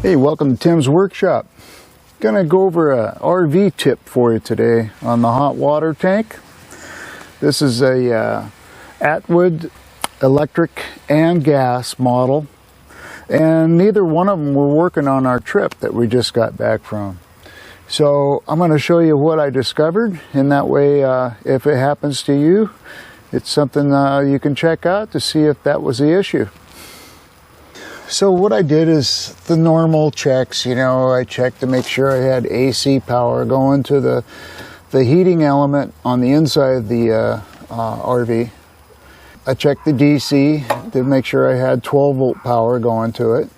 Hey, welcome to Tim's Workshop. Gonna go over a RV tip for you today on the hot water tank. This is a Atwood electric and gas model, and neither one of them were working on our trip that we just got back from. So I'm going to show you what I discovered, and that way if it happens to you, it's something you can check out to see if that was the issue. So what I did is the normal checks. I checked to make sure I had AC power going to the heating element on the inside of the RV. I checked the DC to make sure I had 12 volt power going to it.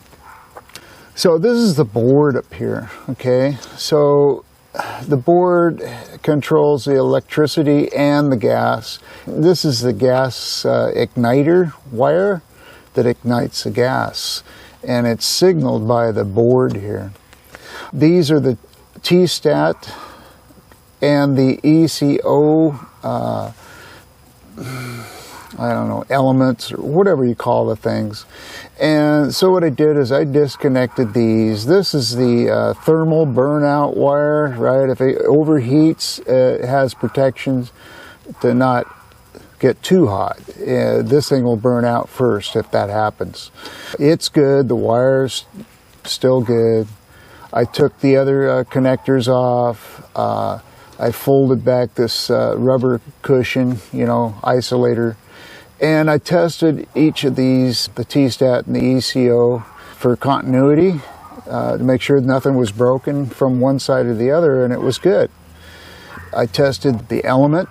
So this is the board up here, okay? So the board controls the electricity and the gas. This is the gas igniter wire that ignites the gas, and it's signaled by the board here. These are the T-stat and the ECO I don't know, elements or whatever you call the things. And so what I did is I disconnected these. This is the thermal burnout wire, right? If it overheats, it has protections to not get too hot. This thing will burn out first if that happens. It's good. The wire's still good. I took the other connectors off. I folded back this rubber cushion, isolator. And I tested each of these, the T-stat and the ECO, for continuity to make sure nothing was broken from one side or the other, and it was good. I tested the element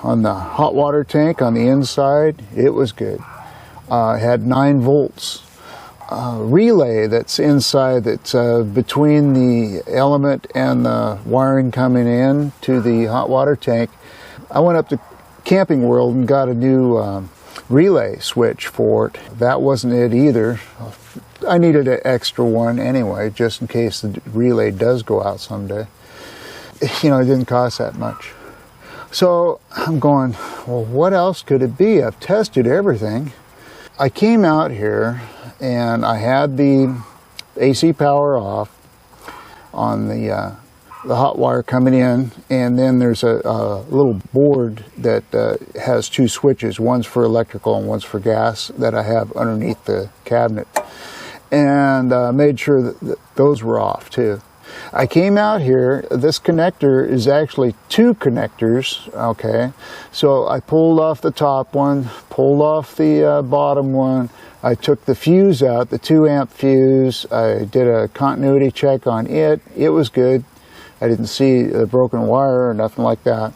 on the hot water tank on the inside. It was good. It had 9 volts. Relay that's inside, that's between the element and the wiring coming in to the hot water tank. I went up to Camping World and got a new relay switch for it. That wasn't it either. I needed an extra one anyway, just in case the relay does go out someday. It didn't cost that much. So I'm going, well, what else could it be? I've tested everything. I came out here and I had the AC power off on the hot wire coming in, and then there's a little board that has 2 switches. One's for electrical and one's for gas that I have underneath the cabinet, and made sure that those were off too. I came out here. This connector is actually 2 connectors, okay? So I pulled off the top one, pulled off the bottom one. I took the fuse out, the 2 amp fuse. I did a continuity check on it. It was good. I didn't see a broken wire or nothing like that.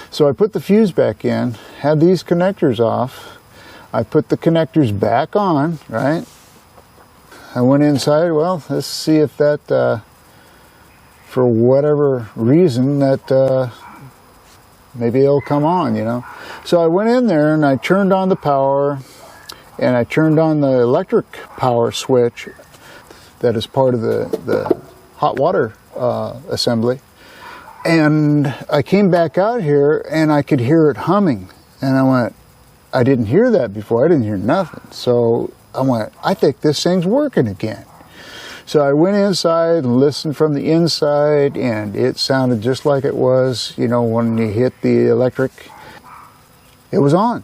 So I put the fuse back in, had these connectors off. I put the connectors back on, right? I went inside. Well, let's see if that, for whatever reason, that maybe it'll come on, So I went in there and I turned on the power, and I turned on the electric power switch that is part of the hot water assembly, and I came back out here and I could hear it humming, and I went, I didn't hear that before. I didn't hear nothing. So I went, I think this thing's working again. So I went inside and listened from the inside, and it sounded just like it was, when you hit the electric. It was on.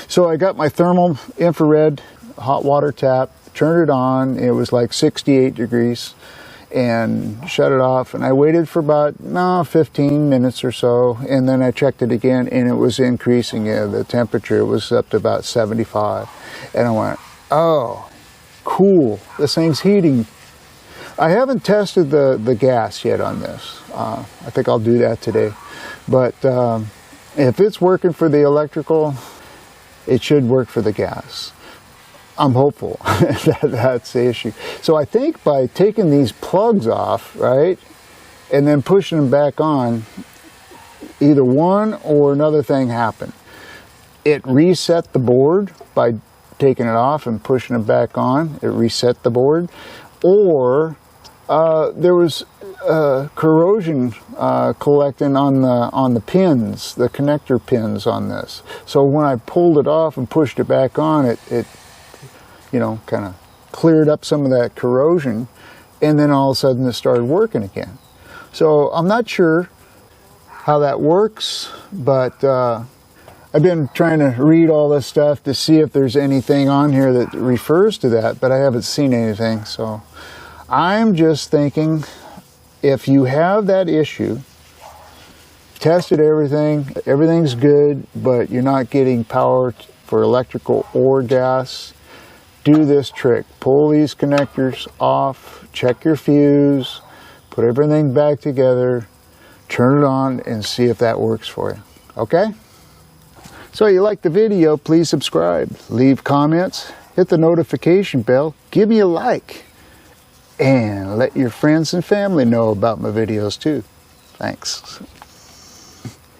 So I got my thermal infrared hot water tap, turned it on. It was like 68 degrees, and shut it off. And I waited for about 15 minutes or so, and then I checked it again, and it was increasing. The temperature was up to about 75. And I went, oh, cool, this thing's heating. I haven't tested the gas yet on this. I think I'll do that today. But if it's working for the electrical, it should work for the gas. I'm hopeful that's the issue. So I think by taking these plugs off, right, and then pushing them back on, either one or another thing happened. It reset the board by taking it off and pushing it back on. It reset the board. Or there was corrosion collecting on the pins, the connector pins on this. So when I pulled it off and pushed it back on, it kind of cleared up some of that corrosion, and then all of a sudden it started working again. So I'm not sure how that works, but I've been trying to read all this stuff to see if there's anything on here that refers to that, but I haven't seen anything. So I'm just thinking, if you have that issue, tested everything, everything's good, but you're not getting power for electrical or gas, do this trick. Pull these connectors off, check your fuse, put everything back together, turn it on, and see if that works for you. Okay? So if you like the video, please subscribe, leave comments, hit the notification bell, give me a like, and let your friends and family know about my videos too. Thanks.